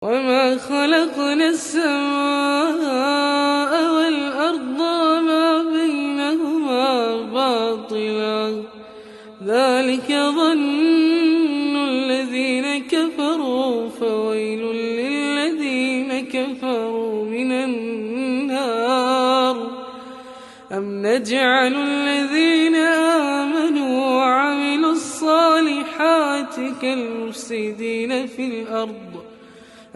وما خلقنا السماء والأرض وما بينهما باطلا ذلك ظن الذين كفروا فويل للذين كفروا من النار أم نجعل الذين آمنوا وعملوا الصالحات كالمفسدين في الأرض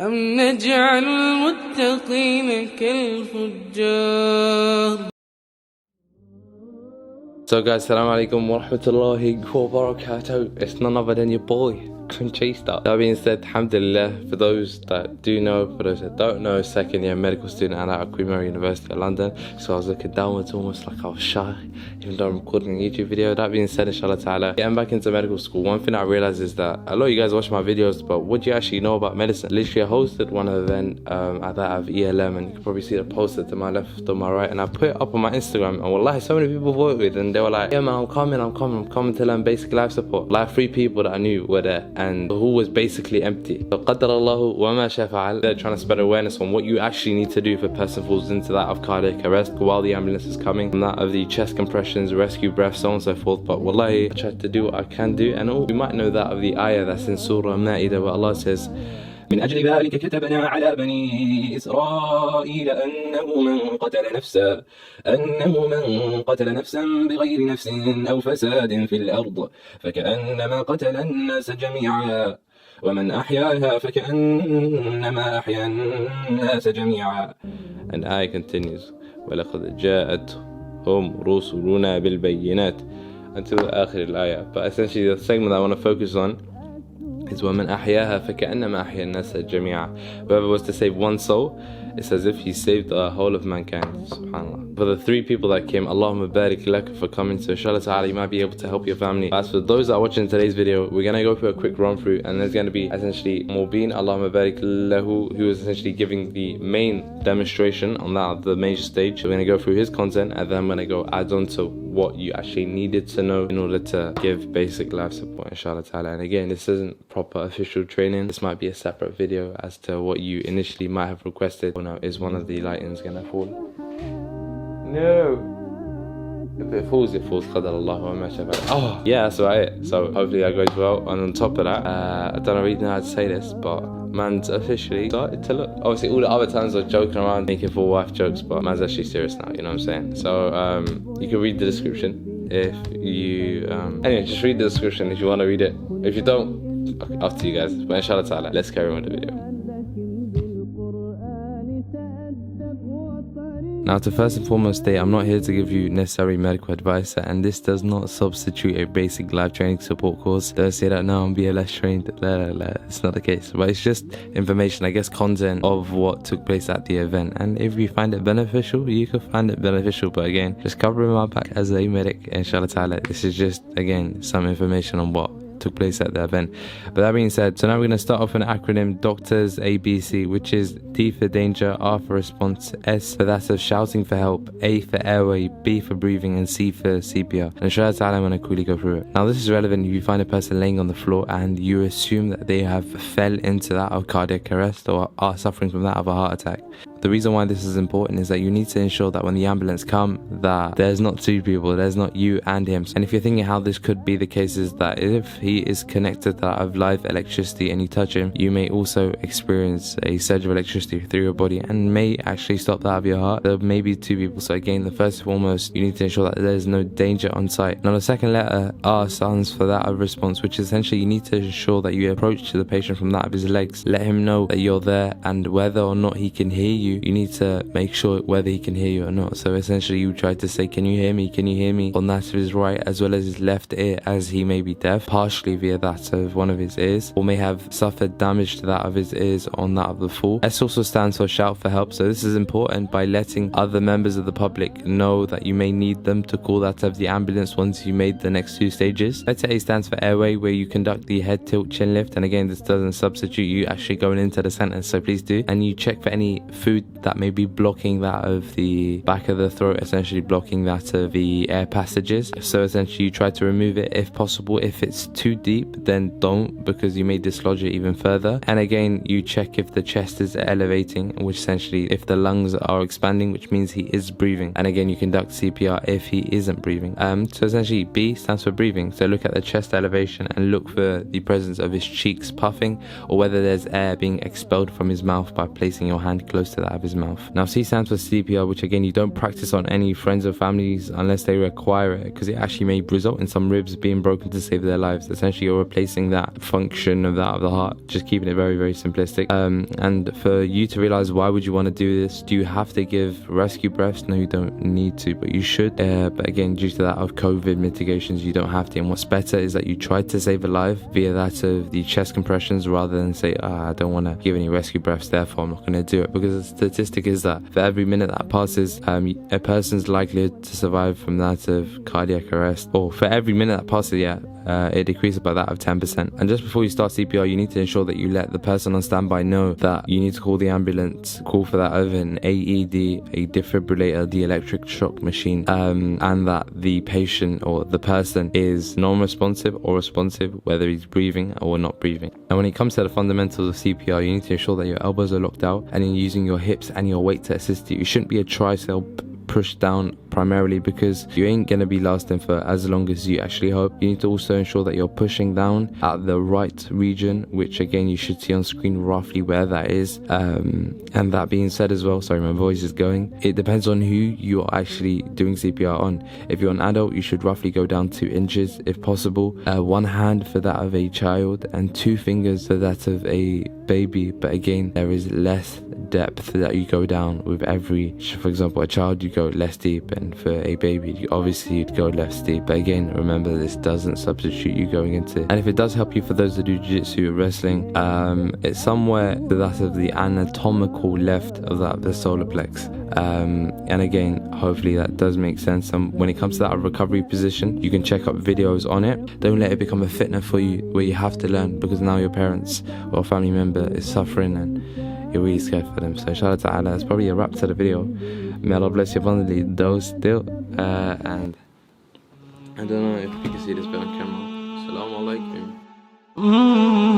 أم نجعل المتقين كالفجار. So guys, assalamu alaikum wa rahmatullahi wa barakatuh. It's none other than your boy, Insha. That being said, alhamdulillah, for those that do know, for those that don't know, second year medical student at Queen Mary University of London. So I was looking downwards almost like I was shy, even though I'm recording a YouTube video. That being said, inshallah ta'ala, getting back into medical school, one thing I realized is that a lot of you guys watch my videos, but what do you actually know about medicine? Literally, I hosted one event at that of ELM, and you can probably see the poster to my left or my right, and I put it up on my Instagram, and wallahi, so many people voted, and they were like, yeah man, I'm coming to learn basic life support. Like 3 people that I knew were there, and the hall was basically empty. So qaddarallahu wa ma sha fa'al. They're trying to spread awareness on what you actually need to do if a person falls into that of cardiac arrest while the ambulance is coming, and that of the chest compressions, rescue breath, so on and so forth. But wallahi, I tried to do what I can do, and you might know that of the ayah that's in Surah Ma'idah where Allah says, من أجل ذلك كتبنا على بني إسرائيل أنه من قتل نفسا بغير نفس أو فساد في الأرض فكأنما قتل الناس جميعا ومن أحياها فكأنما أحيا الناس جميعا. And ayah continues, وَلَقَدْ جَاءَتْهُمْ رُسُلُنَا بِالْبَيِّنَاتِ until آخر الآية. But essentially the segment that I want to focus on is وَمَنْ أَحْيَاهَا فَكَأَنَّمَا أَحْيَا النَّاسَ جَمِيعًا. Whoever was to save one soul, it's as if he saved the whole of mankind. SubhanAllah. For the 3 people that came, Allahumma barik laka for coming, so inshallah ta'ala you might be able to help your family. As for those that are watching today's video, we're going to go through a quick run through, and there's going to be essentially Mubin, Allahumma barik lahu, who is essentially giving the main demonstration on that, the major stage. We're going to go through his content, and then I'm going to go add on to what you actually needed to know in order to give basic life support, inshallah ta'ala. And again, this isn't proper official training. This might be a separate video as to what you initially might have requested. Oh no, is one of the lightings going to fall? No. If it falls, Qadar wa ma sha fa'al. Oh, yeah, that's right. So hopefully that goes well. And on top of that, I don't really know how to say this, but man's officially started to look. Obviously, all the other times I was joking around, making full wife jokes, but man's actually serious now, you know what I'm saying? So you can read the description if you... anyway, just read the description if you want to read it. If you don't, up to you guys. But inshallah ta'ala, let's carry on with the video. Now, to first and foremost state, I'm not here to give you necessary medical advice, and this does not substitute a basic life training support course. Don't say that now I'm BLS trained. It's not the case, but it's just information, I guess, content of what took place at the event. And if you find it beneficial, you can find it beneficial. But again, just covering my back as a medic, inshallah ta'ala, this is just, again, some information on what took place at the event. But that being said, so now we're going to start off an acronym, Doctors ABC, which is D for danger, R for response, S for that of shouting for help, A for airway, B for breathing, and C for CPR. And inshallah ta'ala, I'm going to quickly go through it. Now this is relevant if you find a person laying on the floor and you assume that they have fell into that of cardiac arrest or are suffering from that of a heart attack. The reason why this is important is that you need to ensure that when the ambulance come, that there's not 2 people, there's not you and him. And if you're thinking how this could be the case, is that if he is connected to that of live electricity and you touch him, you may also experience a surge of electricity through your body and may actually stop that of your heart. There may be 2 people. So again, the first and foremost, you need to ensure that there's no danger on site. Now the second letter, R, stands for that of response, which is essentially you need to ensure that you approach to the patient from that of his legs. Let him know that you're there, and whether or not he can hear you, you need to make sure whether he can hear you or not. So essentially you try to say, can you hear me, on that of his right as well as his left ear, as he may be deaf partially via that of one of his ears, or may have suffered damage to that of his ears on that of the fall. S also stands for shout for help. So this is important by letting other members of the public know that you may need them to call that of the ambulance once you made the next 2 stages. Letter A stands for airway, where you conduct the head tilt chin lift, and again this doesn't substitute you actually going into the sentence, so please do. And you check for any food that may be blocking that of the back of the throat, essentially blocking that of the air passages. So essentially you try to remove it if possible. If it's too deep, then don't, because you may dislodge it even further. And again, you check if the chest is elevating, which essentially if the lungs are expanding, which means he is breathing. And again, you conduct CPR if he isn't breathing. So essentially B stands for breathing. So look at the chest elevation and look for the presence of his cheeks puffing, or whether there's air being expelled from his mouth by placing your hand close to that of his mouth. Now C stands for CPR, which again, you don't practice on any friends or families unless they require it, because it actually may result in some ribs being broken to save their lives. Essentially, you're replacing that function of that of the heart, just keeping it very, very simplistic. And for you to realize, why would you want to do this? Do you have to give rescue breaths? No, you don't need to, but you should. But again, due to that of COVID mitigations, you don't have to. And what's better is that you try to save a life via that of the chest compressions, rather than say, I don't want to give any rescue breaths, therefore I'm not going to do it. Because the statistic is that for every minute that passes, a person's likelihood to survive from that of cardiac arrest, or for every minute that passes, it decreases by that of 10%. And just before you start CPR, you need to ensure that you let the person on standby know that you need to call the ambulance, call for that of an AED, a defibrillator, the electric shock machine, and that the patient or the person is non-responsive or responsive, whether he's breathing or not breathing. And when it comes to the fundamentals of CPR, you need to ensure that your elbows are locked out and you're using your hips and your weight to assist you. You shouldn't be a tricep push down primarily, because you ain't gonna be lasting for as long as you actually hope. You need to also ensure that you're pushing down at the right region, which again you should see on screen roughly where that is. And that being said as well, sorry, my voice is going, it depends on who you're actually doing CPR on. If you're an adult, you should roughly go down 2 inches if possible, 1 hand for that of a child and 2 fingers for that of a baby. But again, there is less depth that you go down with every, for example, a child you go less deep, and for a baby obviously you'd go less deep. But again, remember, this doesn't substitute you going into, and if it does help you, for those that do jiu-jitsu or wrestling, it's somewhere to that of the anatomical left of that of the solar plex. And again, hopefully that does make sense. When it comes to that recovery position, you can check up videos on it. Don't let it become a fitna for you where you have to learn because now your parents or a family member is suffering and you're really scared for them. So inshallah ta'ala, that's probably a wrap to the video. May Allah bless you abundantly, those still. And I don't know if you can see this bit on camera. Assalamu alaikum.